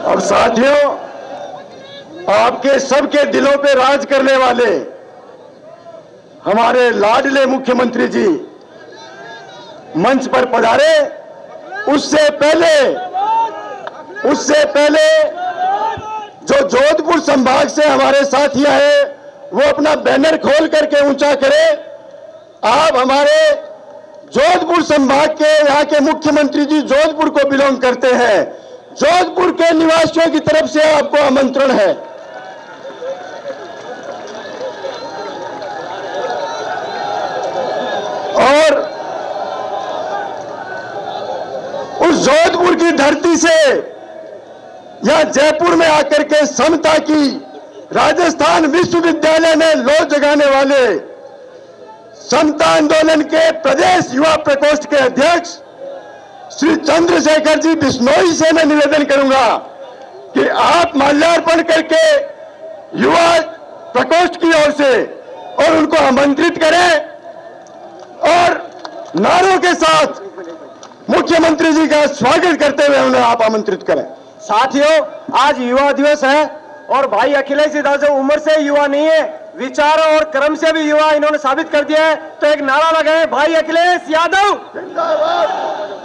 और साथियों, आपके सबके दिलों पे राज करने वाले हमारे लाडले मुख्यमंत्री जी मंच पर पधारे। उससे पहले जो जोधपुर संभाग से हमारे साथी आए वो अपना बैनर खोल करके ऊंचा करें। आप हमारे जोधपुर संभाग के यहाँ के मुख्यमंत्री जी जोधपुर को बिलोंग करते हैं। जोधपुर के निवासियों की तरफ से आपको आमंत्रण है। और उस जोधपुर की धरती से यहां जयपुर में आकर के समता की राजस्थान विश्वविद्यालय में लौ जगाने वाले समता आंदोलन के प्रदेश युवा प्रकोष्ठ के अध्यक्ष श्री चंद्रशेखर जी बिश्नोई से मैं निवेदन करूंगा कि आप माल्यार्पण करके युवा प्रकोष्ठ की ओर से और उनको आमंत्रित करें और नारों के साथ मुख्यमंत्री जी का स्वागत करते हुए उन्हें आप आमंत्रित करें। साथियों, आज युवा दिवस है और भाई अखिलेश यादव जो उम्र से युवा नहीं है, विचारों और कर्म से भी युवा इन्होंने साबित कर दिया है। तो एक नारा लगाए, भाई अखिलेश यादव जिंदाबाद।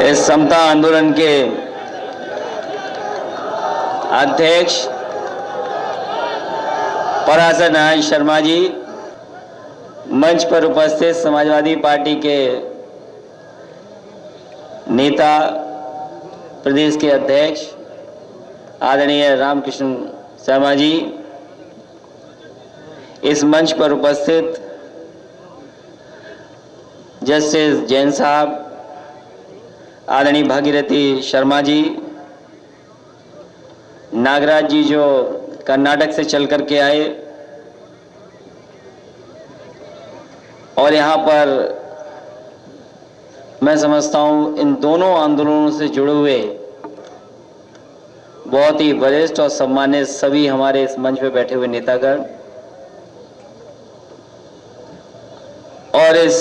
इस समता आंदोलन के अध्यक्ष पराशर नारायण शर्मा जी, मंच पर उपस्थित समाजवादी पार्टी के नेता प्रदेश के अध्यक्ष आदरणीय रामकृष्ण शर्मा जी, इस मंच पर उपस्थित जस्टिस जैन साहब, आदरणीय भागीरथी शर्मा जी, नागराज जी जो कर्नाटक से चल करके आए, और यहाँ पर मैं समझता हूँ इन दोनों आंदोलनों से जुड़े हुए बहुत ही वरिष्ठ और सम्मानित सभी हमारे इस मंच पे बैठे हुए नेतागण और इस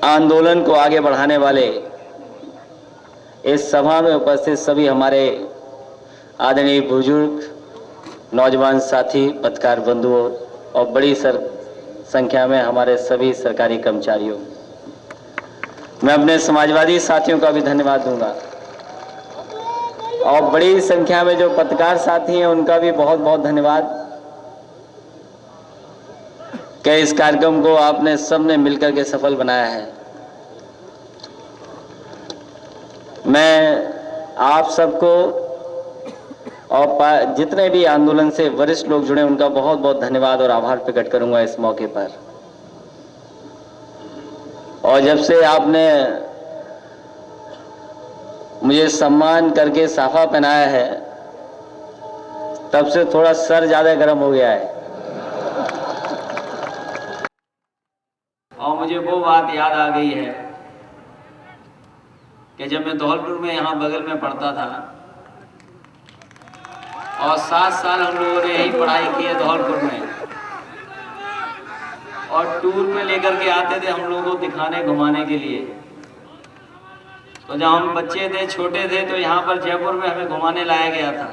आंदोलन को आगे बढ़ाने वाले इस सभा में उपस्थित सभी हमारे आदरणीय बुजुर्ग, नौजवान साथी, पत्रकार बंधुओं और बड़ी संख्या में हमारे सभी सरकारी कर्मचारियों, मैं अपने समाजवादी साथियों का भी धन्यवाद दूंगा और बड़ी संख्या में जो पत्रकार साथी हैं उनका भी बहुत बहुत धन्यवाद कि इस कार्यक्रम को आपने सबने मिलकर के सफल बनाया है। मैं आप सबको और जितने भी आंदोलन से वरिष्ठ लोग जुड़े उनका बहुत बहुत धन्यवाद और आभार प्रकट करूंगा इस मौके पर। और जब से आपने मुझे सम्मान करके साफा पहनाया है तब से थोड़ा सर ज्यादा गर्म हो गया है और मुझे वो बात याद आ गई है कि जब मैं धौलपुर में यहाँ बगल में पढ़ता था और 7 साल हम लोगों ने यही पढ़ाई की है धौलपुर में, और टूर में लेकर के आते थे हम लोगों को दिखाने घुमाने के लिए। तो जब हम बच्चे थे, छोटे थे, तो यहाँ पर जयपुर में हमें घुमाने लाया गया था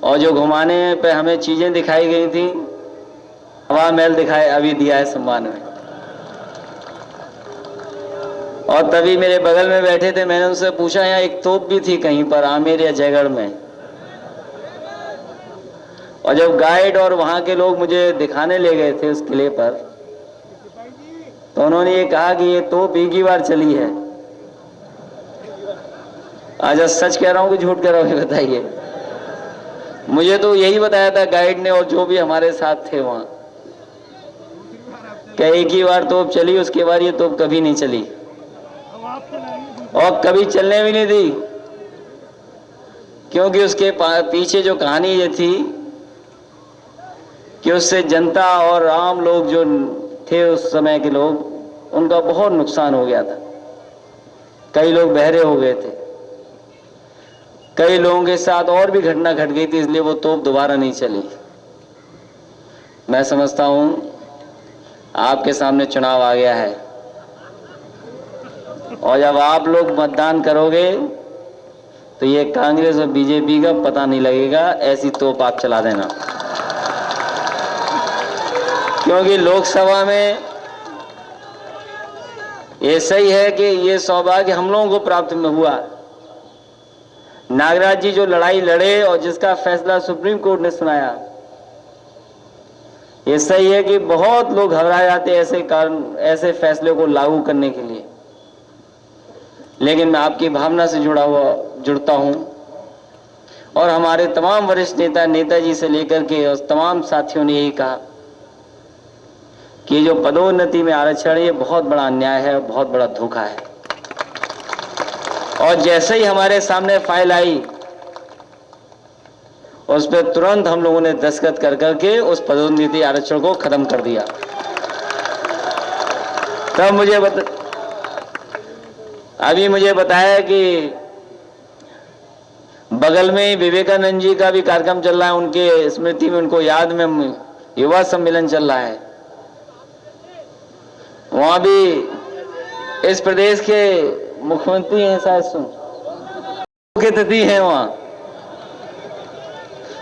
और जो घुमाने पे हमें चीजें दिखाई गई थी, हवा महल दिखाए अभी दिया है सम्मान में। और तभी मेरे बगल में बैठे थे, मैंने उनसे पूछा यहाँ एक तोप भी थी कहीं पर आमेर या जयगढ़ में। और जब गाइड और वहां के लोग मुझे दिखाने ले गए थे उस किले पर, तो उन्होंने ये कहा कि ये तोप एक ही बार चली है। आज सच कह रहा हूं कि झूठ कह रहा हूं, ये बताइए। मुझे तो यही बताया था गाइड ने और जो भी हमारे साथ थे वहां, कि एक ही बार तोप चली, उसके बाद ये तोप कभी नहीं चली और कभी चलने भी नहीं दी, क्योंकि उसके पीछे जो कहानी ये थी कि उससे जनता और आम लोग जो थे उस समय के लोग, उनका बहुत नुकसान हो गया था। कई लोग बहरे हो गए थे, कई लोगों के साथ और भी घटना घट गई थी, इसलिए वो तोप दोबारा नहीं चली। मैं समझता हूं आपके सामने चुनाव आ गया है और जब आप लोग मतदान करोगे तो ये कांग्रेस और बीजेपी का पता नहीं लगेगा, ऐसी तोप आप चला देना। क्योंकि लोकसभा में ये सही है कि ये सौभाग्य हम लोगों को प्राप्त में हुआ। नागराज जी जो लड़ाई लड़े और जिसका फैसला सुप्रीम कोर्ट ने सुनाया, ये सही है कि बहुत लोग घबरा जाते हैं ऐसे कारण, ऐसे फैसले को लागू करने के लिए। लेकिन मैं आपकी भावना से जुड़ता हूं और हमारे तमाम वरिष्ठ नेताजी से लेकर के और तमाम साथियों ने यही कहा कि जो पदोन्नति में आरक्षण ये बहुत बड़ा अन्याय है, बहुत बड़ा धोखा है। और जैसे ही हमारे सामने फाइल आई उस पर तुरंत हम लोगों ने दस्तखत कर करके उस पदोन्नति आरक्षण को खत्म कर दिया। तब अभी मुझे बताया कि बगल में ही विवेकानंद जी का भी कार्यक्रम चल रहा है, उनके स्मृति में, उनको याद में युवा सम्मेलन चल रहा है। वहां भी इस प्रदेश के मुख्यमंत्री हैं, शायद मुख्य अतिथि हैं वहां,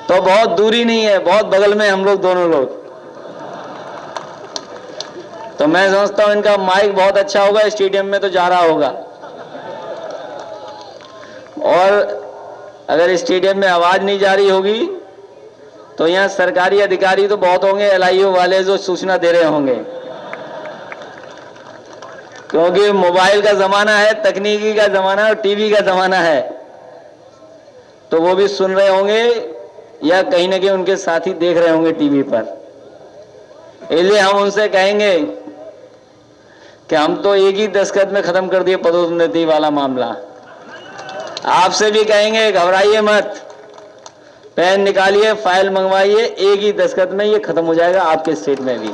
तो बहुत दूरी नहीं है, बहुत बगल में हम लोग दोनों लोग। तो मैं समझता हूं इनका माइक बहुत अच्छा होगा, स्टेडियम में तो जा रहा होगा। और अगर स्टेडियम में आवाज नहीं जा रही होगी तो यहाँ सरकारी अधिकारी तो बहुत होंगे, LIO वाले जो सूचना दे रहे होंगे, क्योंकि मोबाइल का जमाना है, तकनीकी का जमाना है और टीवी का जमाना है, तो वो भी सुन रहे होंगे या कहीं ना कहीं उनके साथी देख रहे होंगे टीवी पर। इसलिए हम उनसे कहेंगे कि हम तो एक ही दस्तखत में खत्म कर दिए पदोन्नति वाला मामला। आपसे भी कहेंगे घबराइए मत, पेन निकालिए, फाइल मंगवाइए, एक ही दस्तखत में ये खत्म हो जाएगा आपके स्टेट में भी।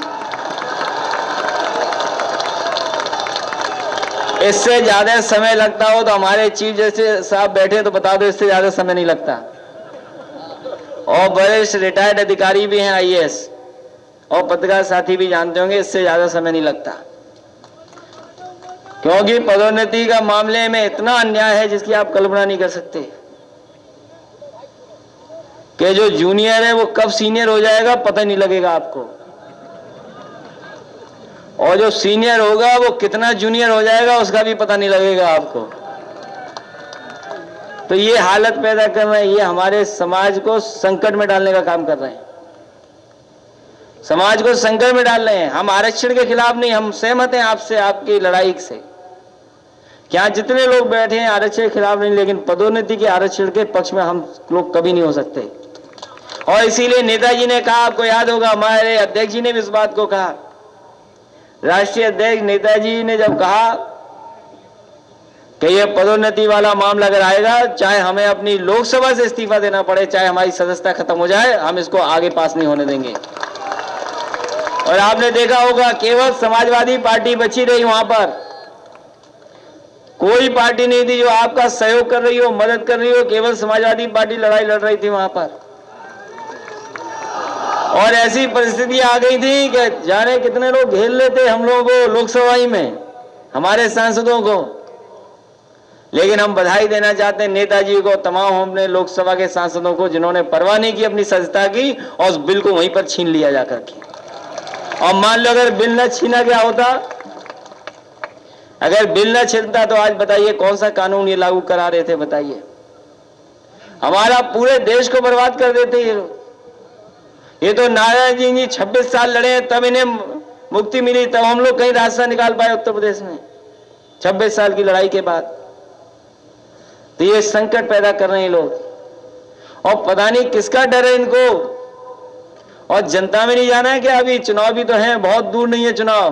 इससे ज्यादा समय लगता हो तो हमारे चीफ जैसे साहब बैठे तो बता दो, इससे ज्यादा समय नहीं लगता। और वरिष्ठ रिटायर्ड अधिकारी भी हैं, IAS, और पत्रकार साथी भी जानते होंगे, इससे ज्यादा समय नहीं लगता। क्योंकि पदोन्नति का मामले में इतना अन्याय है जिसकी आप कल्पना नहीं कर सकते कि जो जूनियर है वो कब सीनियर हो जाएगा पता नहीं लगेगा आपको, और जो सीनियर होगा वो कितना जूनियर हो जाएगा उसका भी पता नहीं लगेगा आपको। तो ये हालत पैदा कर रहे हैं, ये हमारे समाज को संकट में डालने का काम कर रहे हैं, समाज को संकट में डाल रहे हैं। हम आरक्षण के खिलाफ नहीं, हम सहमत हैं आपसे, आपकी लड़ाई से। क्या जितने लोग बैठे हैं आरक्षण के खिलाफ नहीं, लेकिन पदोन्नति के आरक्षण के पक्ष में हम लोग कभी नहीं हो सकते। और इसीलिए नेताजी ने कहा, आपको याद होगा, हमारे अध्यक्ष जी ने भी इस बात को कहा, राष्ट्रीय अध्यक्ष नेताजी ने जब कहा कि यह पदोन्नति वाला मामला अगर आएगा, चाहे हमें अपनी लोकसभा से इस्तीफा देना पड़े, चाहे हमारी सदस्यता खत्म हो जाए, हम इसको आगे पास नहीं होने देंगे। और आपने देखा होगा केवल समाजवादी पार्टी बची रही, वहां पर कोई पार्टी नहीं थी जो आपका सहयोग कर रही हो, मदद कर रही हो, केवल समाजवादी पार्टी लड़ाई लड़ रही थी वहां पर। और ऐसी परिस्थिति आ गई थी कि जाने कितने लोग घेर लेते हम लोगों को लोकसभा में, हमारे सांसदों को। लेकिन हम बधाई देना चाहते हैं नेताजी को, तमाम हमने लोकसभा के सांसदों को, जिन्होंने परवाह नहीं की अपनी सदस्यता की और उस बिल को वहीं पर छीन लिया जाकर के। और मान लो अगर बिल न छीना गया होता, अगर बिल न छीनता तो आज बताइए कौन सा कानून ये लागू करा रहे थे, बताइए। हमारा पूरे देश को बर्बाद कर देते ये लोग। ये तो नारायण जी 26 साल लड़े तब इन्हें मुक्ति मिली, तब हम लोग कहीं रास्ता निकाल पाए उत्तर प्रदेश में 26 साल की लड़ाई के बाद। तो ये संकट पैदा कर रहे हैं लोग, और पता नहीं किसका डर है इनको। और जनता में नहीं जाना है कि अभी चुनाव भी तो है, बहुत दूर नहीं है चुनाव।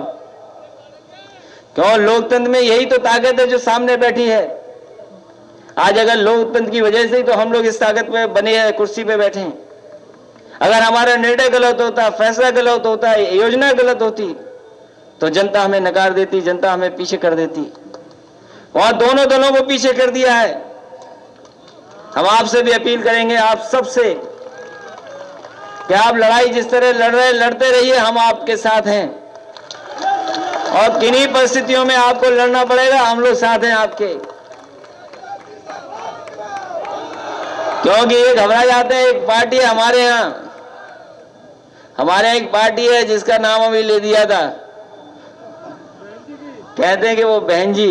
क्यों? लोकतंत्र में यही तो ताकत है जो सामने बैठी है। आज अगर लोकतंत्र की वजह से ही तो हम लोग इस ताकत पे बने हैं, कुर्सी पे बैठे हैं। अगर हमारा निर्णय गलत होता, फैसला गलत होता, योजना गलत होती, तो जनता हमें नकार देती, जनता हमें पीछे कर देती। वहां दोनों दलों को पीछे कर दिया है। हम आपसे भी अपील करेंगे, आप सबसे, कि आप लड़ाई जिस तरह लड़ रहे लड़ते रहिए, हम आपके साथ हैं और किन्हीं परिस्थितियों में आपको लड़ना पड़ेगा, हम लोग साथ हैं आपके। क्योंकि ये घबरा जाते हैं। एक पार्टी है हमारे यहाँ एक पार्टी है जिसका नाम अभी ले दिया था, कहते हैं कि वो बहन जी